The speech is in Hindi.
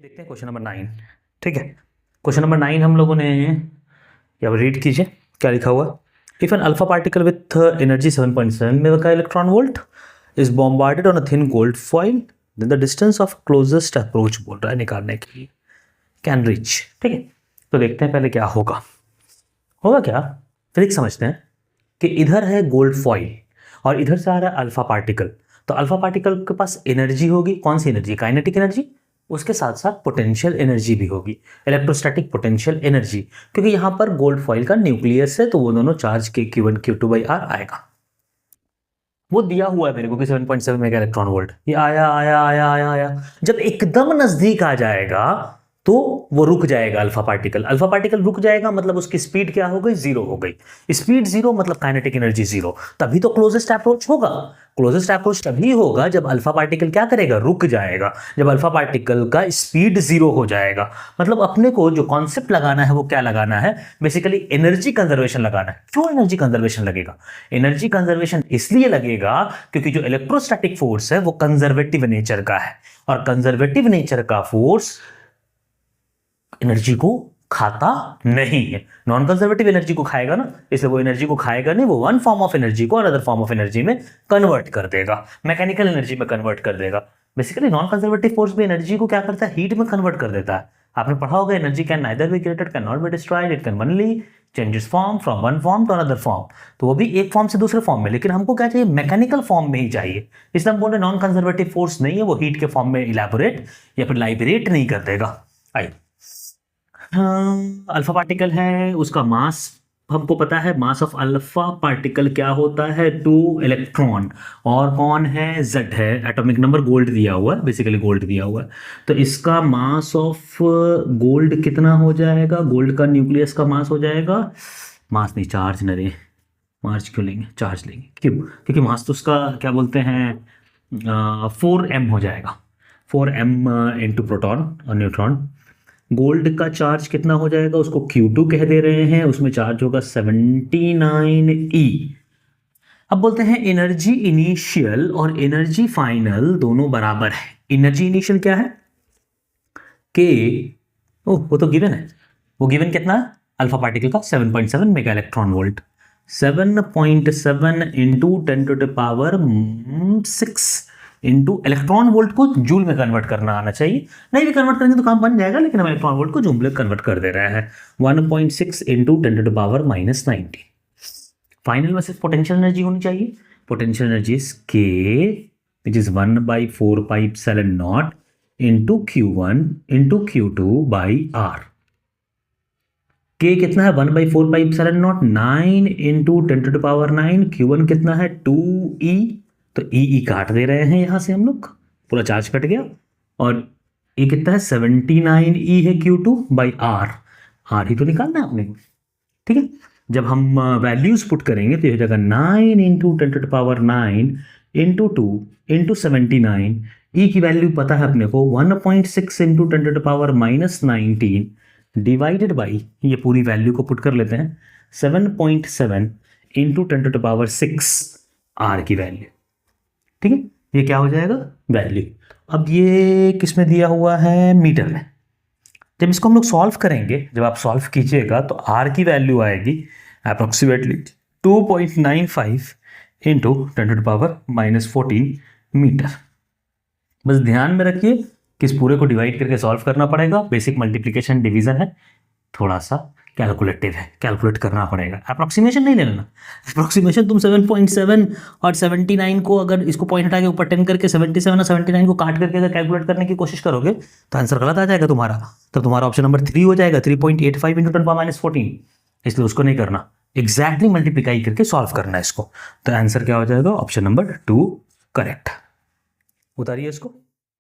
देखते हैं क्वेश्चन नंबर 9। ठीक है, क्वेश्चन नंबर 9 हम लोगों ने यहाँ पर रीड कीजिए क्या लिखा हुआ। If an alpha particle with energy 7.7 में का electron volt is bombarded on a thin gold foil then the distance of closest approach बोल रहा है निकालने के लिए, कैन रीच। ठीक है, तो देखते हैं पहले क्या होगा क्या। फिजिक्स समझते हैं कि इधर है गोल्ड फॉइल और इधर से आ रहा है अल्फा पार्टिकल। तो अल्फा पार्टिकल के पास एनर्जी होगी, कौन सी एनर्जी? काइनेटिक एनर्जी, उसके साथ साथ पोटेंशियल एनर्जी भी होगी, इलेक्ट्रोस्टैटिक पोटेंशियल एनर्जी, क्योंकि यहां पर गोल्ड फॉइल का न्यूक्लियस है तो वो दोनों चार्ज के Q1 Q2 बाई R आएगा। वो दिया हुआ है मेरे को कि 7.7 मेगा इलेक्ट्रॉन वोल्ट। ये आया आया आया आया आया, जब एकदम नजदीक आ जाएगा तो वो रुक जाएगा। अल्फा पार्टिकल रुक जाएगा, मतलब उसकी स्पीड क्या हो गई? जीरो हो गई। स्पीड जीरो मतलब काइनेटिक एनर्जी जीरो, तभी तो क्लोजेस्ट अप्रोच होगा। क्लोजेस्ट अप्रोच तभी होगा जब अल्फा पार्टिकल क्या करेगा? रुक जाएगा, जब अल्फा पार्टिकल का स्पीड जीरो हो जाएगा। मतलब अपने को जो कॉन्सेप्ट लगाना है वो क्या लगाना है? बेसिकली एनर्जी कंजर्वेशन लगाना है। क्यों एनर्जी कंजर्वेशन लगेगा? एनर्जी कंजर्वेशन इसलिए लगेगा क्योंकि जो इलेक्ट्रोस्टैटिक फोर्स है वो कंजर्वेटिव नेचर का है, और कंजर्वेटिव नेचर का फोर्स एनर्जी को खाता नहीं है। नॉन कंजर्वेटिव एनर्जी को खाएगा ना, इसलिए वो एनर्जी को खाएगा नहीं, वो वन फॉर्म ऑफ एनर्जी को अनदर फॉर्म ऑफ एनर्जी में कन्वर्ट कर देगा, मैकेनिकल एनर्जी में कन्वर्ट कर देगा। बेसिकली नॉन कंजर्वेटिव फोर्स भी एनर्जी को क्या करता है? हीट में कन्वर्ट कर देता है। आपने पढ़ा होगा energy can neither be created, can not be destroyed, it can only changes form from one form to another form. तो वो भी एक फॉर्म से दूसरे फॉर्म में, लेकिन हमको क्या चाहिए? मैकेनिकल फॉर्म में ही चाहिए। इसलिए हम बोल रहे नॉन कंजर्वेटिव फोर्स नहीं है, वो हीट के फॉर्म में इलेबोरेट या फिर लाइबरेट नहीं कर देगा। आइए, अल्फा पार्टिकल है, उसका मास हमको पता है। मास ऑफ अल्फा पार्टिकल क्या होता है? 2 इलेक्ट्रॉन। और कौन है? Z है। एटॉमिक नंबर गोल्ड दिया हुआ है, बेसिकली गोल्ड दिया हुआ है। तो इसका मास ऑफ गोल्ड कितना हो जाएगा? गोल्ड का न्यूक्लियस का मास हो जाएगा, मास नहीं चार्ज न रे, मार्च क्यों लेंगे, चार्ज लेंगे। क्यों? क्योंकि मास तो उसका क्या बोलते हैं 4m हो जाएगा, 4m इंटू प्रोटॉन और न्यूट्रॉन। गोल्ड का चार्ज कितना हो जाएगा? उसको Q2 कह दे रहे हैं, उसमें चार्ज होगा 79e। अब बोलते हैं एनर्जी इनिशियल और एनर्जी फाइनल दोनों बराबर है। एनर्जी इनिशियल क्या है? के वो तो गिवन है। वो गिवन कितना है? अल्फा पार्टिकल का 7.7 mega electron volt. 7.7 into 10 to the power 6 into electron volt को जूल में कन्वर्ट करना आना चाहिए। नहीं भी कन्वर्ट करेंगे तो काम बन जाएगा, लेकिन हम इलेक्ट्रॉन वोल्ट को जूल में कन्वर्ट कर दे रहे हैं। 1.6 into 10 to the power -90। Final में सिर्फ पोटेंशियल एनर्जी होनी चाहिए। Potential energy is K which is 1/4πε0 into Q1 into Q2 by R। K कितना है? 1/4πε0, 9 into 10 to the power 9। Q1 कितना है? 2e। तो ई काट दे रहे हैं यहां से हम लोग, पूरा चार्ज कट गया। और ये कितना है? 79e है Q2 बाई R। R ही तो निकालना है अपने को। ठीक है, जब हम वैल्यूज पुट करेंगे तो ये हो जाएगा 9 into 10 to the power 9 into 2 into 79। E की वैल्यू पता है अपने को 1.6 into 10 to the power -19 divided by, ये पूरी वैल्यू को पुट कर लेते हैं, 7.7 into 10 to the power 6 R की वैल्यू। ठीक है, ये क्या हो जाएगा? वैल्यू। अब ये किस में दिया हुआ है? मीटर में। जब इसको हम लोग सॉल्व करेंगे, जब आप सॉल्व कीजिएगा तो R की वैल्यू आएगी approximately 2.95 into 10 to the power -14 metre. बस ध्यान में रखिए कि इस पूरे को डिवाइड करके सॉल्व करना पड़ेगा। बेसिक मल्टीप्लिकेशन डिवीजन है, थोड़ा सा कैलकुलेटिव है, कैलकुलेट करना पड़ेगा। अप्रोक्सीमेशन नहीं लेना। अप्रोक्सीमेशन तुम 7.7 और 79 को, अगर इसको पॉइंट हटा के ऊपर 10 करके 77 और 79 को काट करके अगर कैलकुलेट करने की कोशिश करोगे तो आंसर गलत आ जाएगा तुम्हारा। तो तुम्हारा ऑप्शन नंबर 3 हो जाएगा, 3.85 इंटू 10 -14। इसलिए उसको नहीं करना, एग्जैक्टली मल्टीप्लीकाई करके सॉल्व करना है इसको। तो आंसर क्या हो जाएगा? Option number 2 correct. उतारिए इसको।